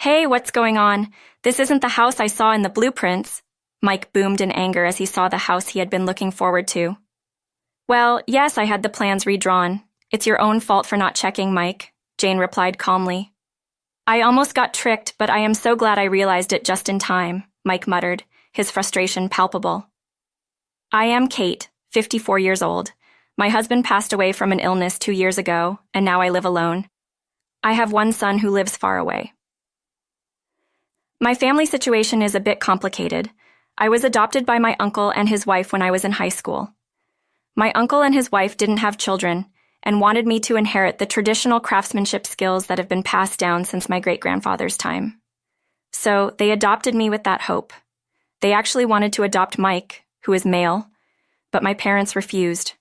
Hey, what's going on? This isn't the house I saw in the blueprints. Mike boomed in anger as he saw the house he had been looking forward to. Well, yes, I had the plans redrawn. It's your own fault for not checking, Mike, Jane replied calmly. I almost got tricked, but I am so glad I realized it just in time, Mike muttered, his frustration palpable. I am Kate, 54 years old. My husband passed away from an illness 2 years ago, and now I live alone. I have one son who lives far away. My family situation is a bit complicated. I was adopted by my uncle and his wife when I was in high school. My uncle and his wife didn't have children and wanted me to inherit the traditional craftsmanship skills that have been passed down since my great-grandfather's time. So they adopted me with that hope. They actually wanted to adopt Mike, who is male, but my parents refused.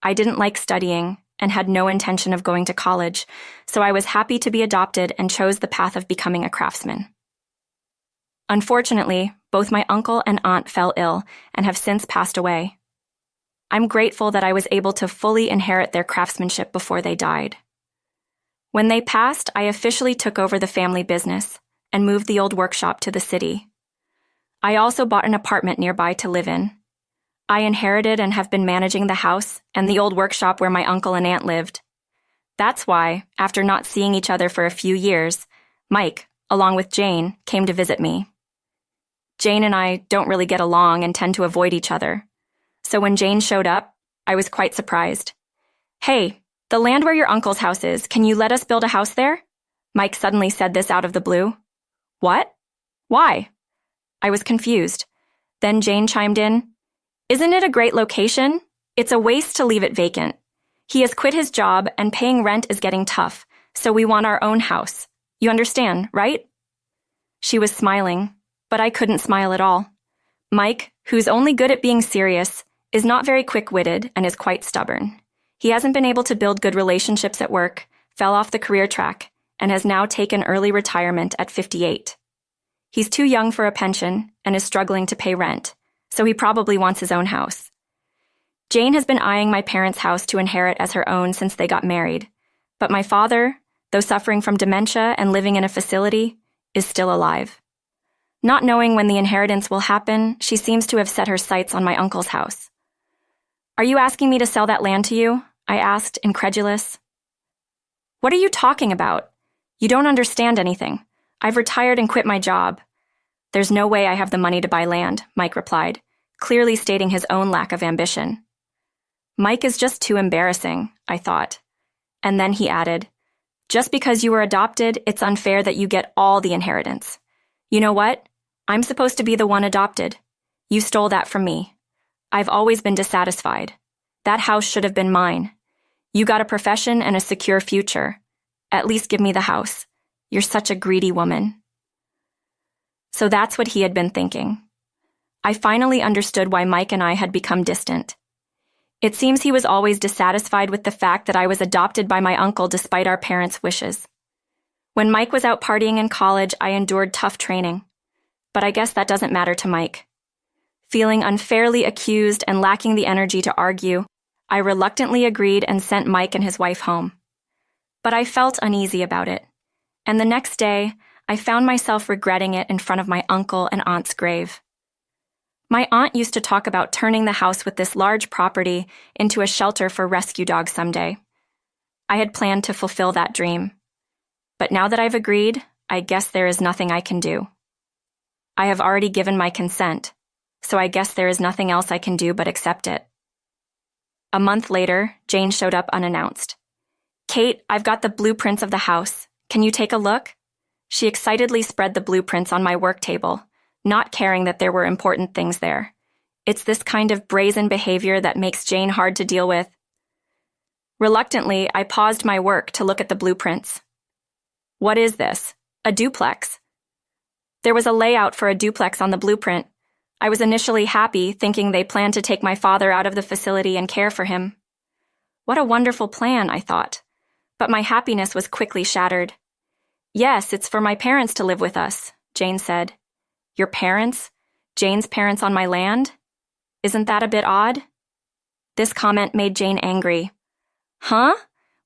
I didn't like studying and had no intention of going to college, so I was happy to be adopted and chose the path of becoming a craftsman. Unfortunately, both my uncle and aunt fell ill and have since passed away. I'm grateful that I was able to fully inherit their craftsmanship before they died. When they passed, I officially took over the family business and moved the old workshop to the city. I also bought an apartment nearby to live in. I inherited and have been managing the house and the old workshop where my uncle and aunt lived. That's why, after not seeing each other for a few years, Mike, along with Jane, came to visit me. Jane and I don't really get along and tend to avoid each other. So when Jane showed up, I was quite surprised. Hey, the land where your uncle's house is, can you let us build a house there? Mike suddenly said this out of the blue. What? Why? I was confused. Then Jane chimed in. Isn't it a great location? It's a waste to leave it vacant. He has quit his job and paying rent is getting tough, so we want our own house. You understand, right? She was smiling, but I couldn't smile at all. Mike, who's only good at being serious, is not very quick-witted and is quite stubborn. He hasn't been able to build good relationships at work, fell off the career track, and has now taken early retirement at 58. He's too young for a pension and is struggling to pay rent, so he probably wants his own house. Jane has been eyeing my parents' house to inherit as her own since they got married, but my father, though suffering from dementia and living in a facility, is still alive. Not knowing when the inheritance will happen, she seems to have set her sights on my uncle's house. Are you asking me to sell that land to you? I asked, incredulous. What are you talking about? You don't understand anything. I've retired and quit my job. There's no way I have the money to buy land, Mike replied, clearly stating his own lack of ambition. Mike is just too embarrassing, I thought. And then he added, just because you were adopted, it's unfair that you get all the inheritance. You know what? I'm supposed to be the one adopted. You stole that from me. I've always been dissatisfied. That house should have been mine. You got a profession and a secure future. At least give me the house. You're such a greedy woman. So that's what he had been thinking. I finally understood why Mike and I had become distant. It seems he was always dissatisfied with the fact that I was adopted by my uncle despite our parents' wishes. When Mike was out partying in college, I endured tough training. But I guess that doesn't matter to Mike. Feeling unfairly accused and lacking the energy to argue, I reluctantly agreed and sent Mike and his wife home. But I felt uneasy about it. And the next day, I found myself regretting it in front of my uncle and aunt's grave. My aunt used to talk about turning the house with this large property into a shelter for rescue dogs someday. I had planned to fulfill that dream. But now that I've agreed, I guess there is nothing I can do. I have already given my consent, so I guess there is nothing else I can do but accept it. A month later, Jane showed up unannounced. Kate, I've got the blueprints of the house. Can you take a look? She excitedly spread the blueprints on my work table, not caring that there were important things there. It's this kind of brazen behavior that makes Jane hard to deal with. Reluctantly, I paused my work to look at the blueprints. What is this? A duplex. There was a layout for a duplex on the blueprint. I was initially happy, thinking they planned to take my father out of the facility and care for him. What a wonderful plan, I thought. But my happiness was quickly shattered. Yes, it's for my parents to live with us, Jane said. Your parents? Jane's parents on my land? Isn't that a bit odd? This comment made Jane angry. Huh?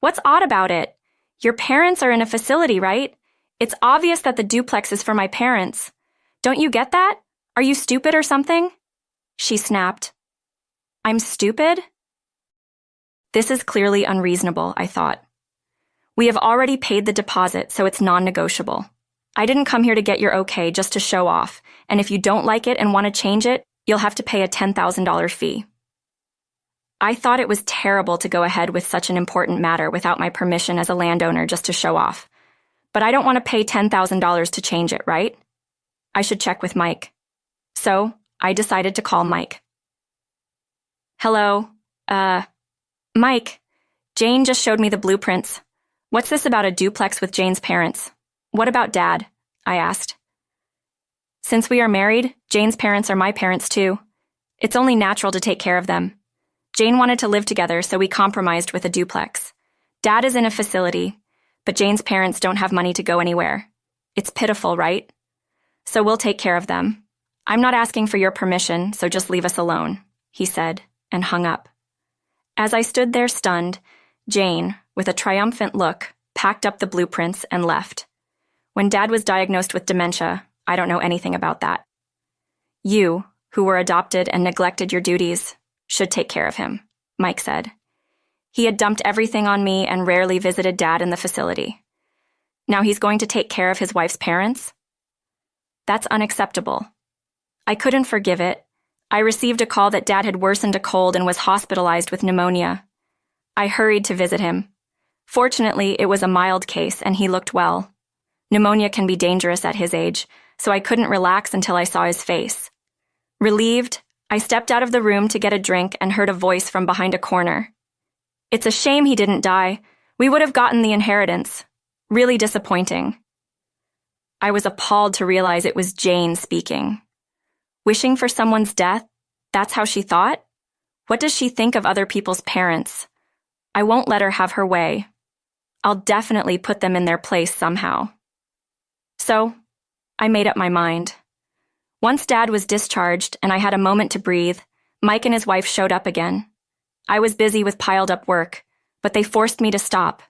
What's odd about it? Your parents are in a facility, right? It's obvious that the duplex is for my parents. Don't you get that? Are you stupid or something? She snapped. I'm stupid? This is clearly unreasonable, I thought. We have already paid the deposit, so it's non-negotiable. I didn't come here to get your okay just to show off, and if you don't like it and want to change it, you'll have to pay a $10,000 fee. I thought it was terrible to go ahead with such an important matter without my permission as a landowner just to show off. But I don't want to pay $10,000 to change it, right? I should check with Mike. So, I decided to call Mike. Hello, Mike, Jane just showed me the blueprints. What's this about a duplex with Jane's parents? What about Dad? I asked. Since we are married, Jane's parents are my parents too. It's only natural to take care of them. Jane wanted to live together, so we compromised with a duplex. Dad is in a facility, but Jane's parents don't have money to go anywhere. It's pitiful, right? So we'll take care of them. I'm not asking for your permission, so just leave us alone, he said, and hung up. As I stood there stunned, Jane, with a triumphant look, packed up the blueprints and left. When Dad was diagnosed with dementia, I don't know anything about that. You, who were adopted and neglected your duties, should take care of him, Mike said. He had dumped everything on me and rarely visited Dad in the facility. Now he's going to take care of his wife's parents? That's unacceptable. I couldn't forgive it. I received a call that Dad had worsened a cold and was hospitalized with pneumonia. I hurried to visit him. Fortunately, it was a mild case and he looked well. Pneumonia can be dangerous at his age, so I couldn't relax until I saw his face. Relieved, I stepped out of the room to get a drink and heard a voice from behind a corner. It's a shame he didn't die. We would have gotten the inheritance. Really disappointing. I was appalled to realize it was Jane speaking. Wishing for someone's death? That's how she thought? What does she think of other people's parents? I won't let her have her way. I'll definitely put them in their place somehow. So, I made up my mind. Once Dad was discharged and I had a moment to breathe, Mike and his wife showed up again. I was busy with piled-up work, but they forced me to stop.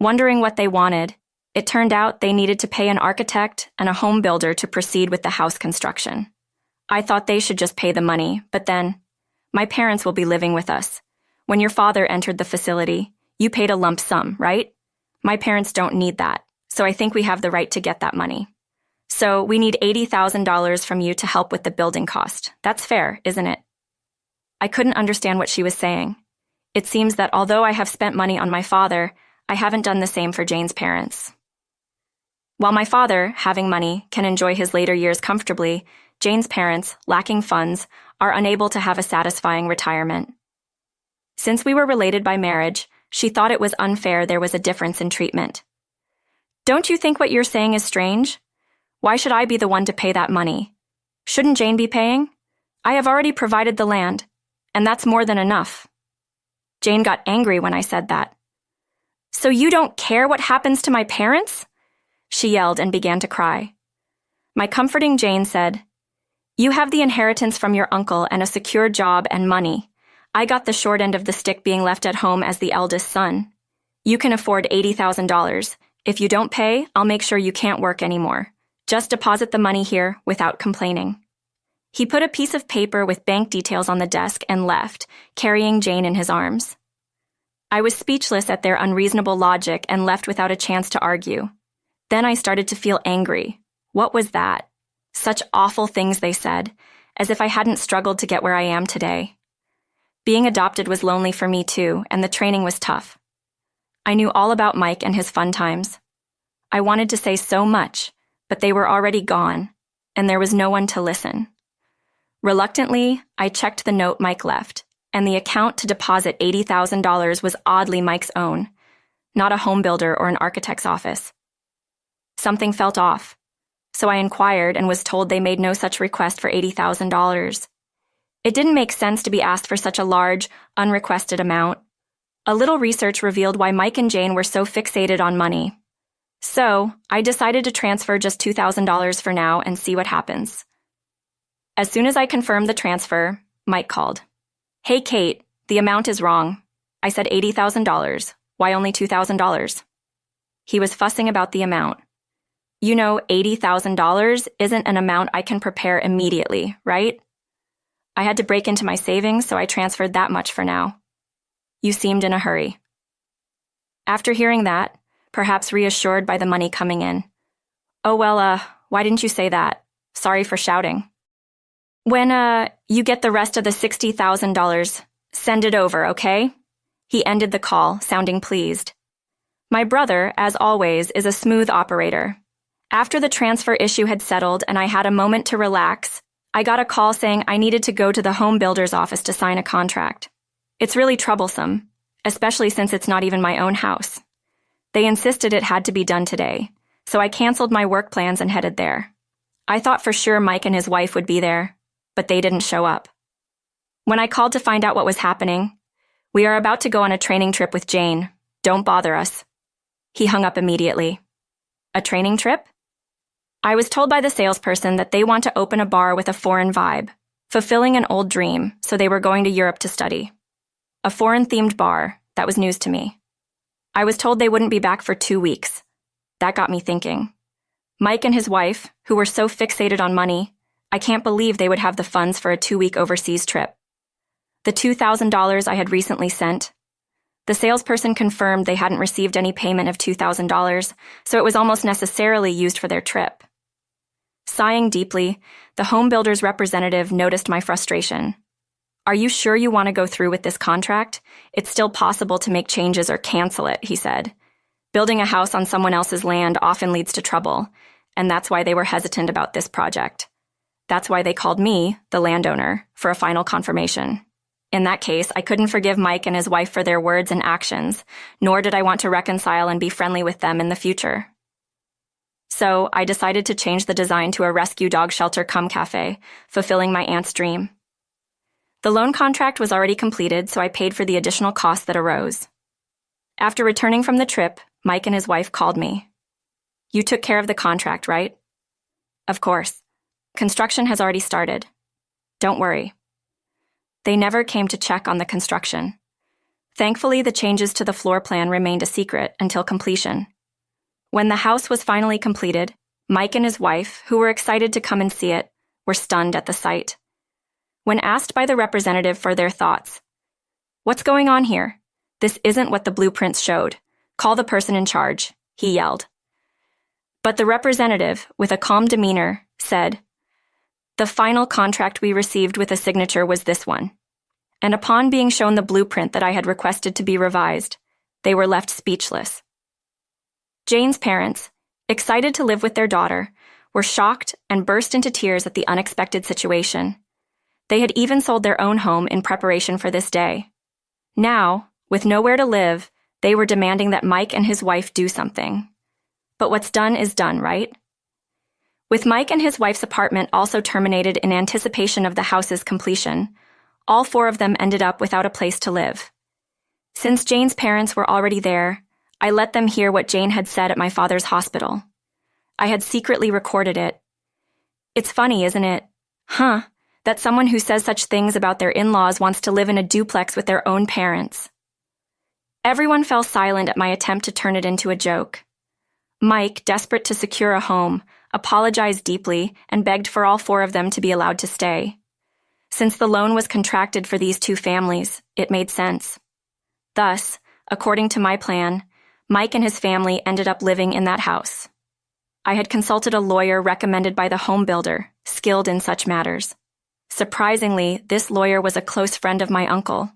Wondering what they wanted, it turned out they needed to pay an architect and a home builder to proceed with the house construction. I thought they should just pay the money, but then, my parents will be living with us. When your father entered the facility, you paid a lump sum, right? My parents don't need that, so I think we have the right to get that money. So we need $80,000 from you to help with the building cost. That's fair, isn't it? I couldn't understand what she was saying. It seems that although I have spent money on my father, I haven't done the same for Jane's parents. While my father, having money, can enjoy his later years comfortably, Jane's parents, lacking funds, are unable to have a satisfying retirement. Since we were related by marriage, she thought it was unfair there was a difference in treatment. Don't you think what you're saying is strange? Why should I be the one to pay that money? Shouldn't Jane be paying? I have already provided the land, and that's more than enough. Jane got angry when I said that. So you don't care what happens to my parents? She yelled and began to cry. My comforting Jane said, You have the inheritance from your uncle and a secure job and money. I got the short end of the stick being left at home as the eldest son. You can afford $80,000. If you don't pay, I'll make sure you can't work anymore. Just deposit the money here without complaining. He put a piece of paper with bank details on the desk and left, carrying Jane in his arms. I was speechless at their unreasonable logic and left without a chance to argue. Then I started to feel angry. What was that? Such awful things they said, as if I hadn't struggled to get where I am today. Being adopted was lonely for me too, and the training was tough. I knew all about Mike and his fun times. I wanted to say so much, but they were already gone, and there was no one to listen. Reluctantly, I checked the note Mike left, and the account to deposit $80,000 was oddly Mike's own, not a home builder or an architect's office. Something felt off, so I inquired and was told they made no such request for $80,000. It didn't make sense to be asked for such a large, unrequested amount. A little research revealed why Mike and Jane were so fixated on money. So, I decided to transfer just $2,000 for now and see what happens. As soon as I confirmed the transfer, Mike called. Hey, Kate, the amount is wrong. I said $80,000. Why only $2,000? He was fussing about the amount. $80,000 isn't an amount I can prepare immediately, right? I had to break into my savings, so I transferred that much for now. You seemed in a hurry. After hearing that, perhaps reassured by the money coming in. Why didn't you say that? Sorry for shouting. When, you get the rest of the $60,000, send it over, okay? He ended the call, sounding pleased. My brother, as always, is a smooth operator. After the transfer issue had settled and I had a moment to relax, I got a call saying I needed to go to the home builder's office to sign a contract. It's really troublesome, especially since it's not even my own house. They insisted it had to be done today, so I canceled my work plans and headed there. I thought for sure Mike and his wife would be there, but they didn't show up. When I called to find out what was happening, we are about to go on a training trip with Jane. Don't bother us. He hung up immediately. A training trip? I was told by the salesperson that they want to open a bar with a foreign vibe, fulfilling an old dream, so they were going to Europe to study. A foreign-themed bar, that was news to me. I was told they wouldn't be back for 2 weeks. That got me thinking. Mike and his wife, who were so fixated on money, I can't believe they would have the funds for a 2-week overseas trip. The $2,000 I had recently sent. The salesperson confirmed they hadn't received any payment of $2,000, so it was almost necessarily used for their trip. Sighing deeply, the home builder's representative noticed my frustration. Are you sure you want to go through with this contract? It's still possible to make changes or cancel it, he said. Building a house on someone else's land often leads to trouble, and that's why they were hesitant about this project. That's why they called me, the landowner, for a final confirmation. In that case, I couldn't forgive Mike and his wife for their words and actions, nor did I want to reconcile and be friendly with them in the future. So, I decided to change the design to a rescue dog shelter cum cafe, fulfilling my aunt's dream. The loan contract was already completed, so I paid for the additional costs that arose. After returning from the trip, Mike and his wife called me. You took care of the contract, right? Of course. Construction has already started. Don't worry. They never came to check on the construction. Thankfully, the changes to the floor plan remained a secret until completion. When the house was finally completed, Mike and his wife, who were excited to come and see it, were stunned at the sight. When asked by the representative for their thoughts, "What's going on here? This isn't what the blueprints showed. Call the person in charge," he yelled. But the representative, with a calm demeanor, said, "The final contract we received with a signature was this one." And upon being shown the blueprint that I had requested to be revised, they were left speechless. Jane's parents, excited to live with their daughter, were shocked and burst into tears at the unexpected situation. They had even sold their own home in preparation for this day. Now, with nowhere to live, they were demanding that Mike and his wife do something. But what's done is done, right? With Mike and his wife's apartment also terminated in anticipation of the house's completion, all 4 of them ended up without a place to live. Since Jane's parents were already there, I let them hear what Jane had said at my father's hospital. I had secretly recorded it. It's funny, isn't it? That someone who says such things about their in-laws wants to live in a duplex with their own parents. Everyone fell silent at my attempt to turn it into a joke. Mike, desperate to secure a home, apologized deeply and begged for all 4 of them to be allowed to stay. Since the loan was contracted for these 2 families, it made sense. Thus, according to my plan, Mike and his family ended up living in that house. I had consulted a lawyer recommended by the home builder, skilled in such matters. Surprisingly, this lawyer was a close friend of my uncle.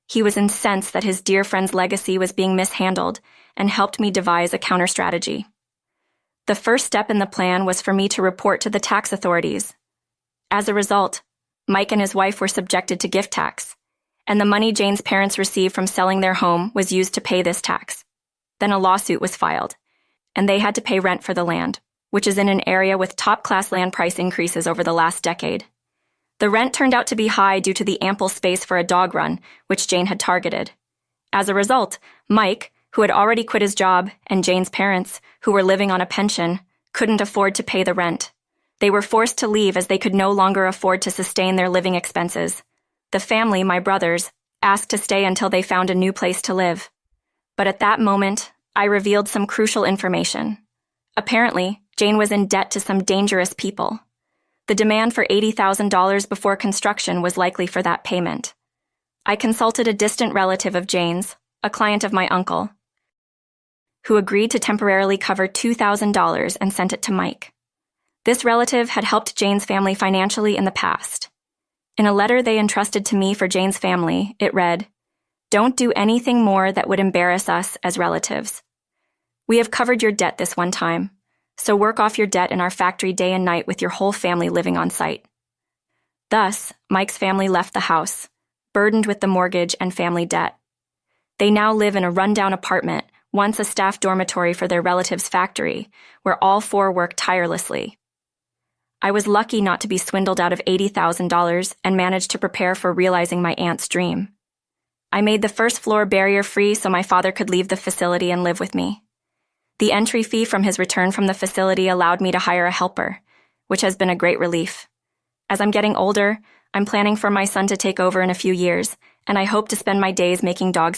He was incensed that his dear friend's legacy was being mishandled and helped me devise a counter-strategy. The first step in the plan was for me to report to the tax authorities. As a result, Mike and his wife were subjected to gift tax, and the money Jane's parents received from selling their home was used to pay this tax. Then a lawsuit was filed, and they had to pay rent for the land, which is in an area with top-class land price increases over the last decade. The rent turned out to be high due to the ample space for a dog run, which Jane had targeted. As a result, Mike, who had already quit his job, and Jane's parents, who were living on a pension, couldn't afford to pay the rent. They were forced to leave as they could no longer afford to sustain their living expenses. The family, my brothers, asked to stay until they found a new place to live. But at that moment, I revealed some crucial information. Apparently, Jane was in debt to some dangerous people. The demand for $80,000 before construction was likely for that payment. I consulted a distant relative of Jane's, a client of my uncle, who agreed to temporarily cover $2,000 and sent it to Mike. This relative had helped Jane's family financially in the past. In a letter they entrusted to me for Jane's family, it read, "Don't do anything more that would embarrass us as relatives. We have covered your debt this one time, so work off your debt in our factory day and night with your whole family living on site." Thus, Mike's family left the house, burdened with the mortgage and family debt. They now live in a rundown apartment, once a staff dormitory for their relative's factory, where all four work tirelessly. I was lucky not to be swindled out of $80,000 and managed to prepare for realizing my aunt's dream. I made the first floor barrier-free so my father could leave the facility and live with me. The entry fee from his return from the facility allowed me to hire a helper, which has been a great relief. As I'm getting older, I'm planning for my son to take over in a few years, and I hope to spend my days making dogs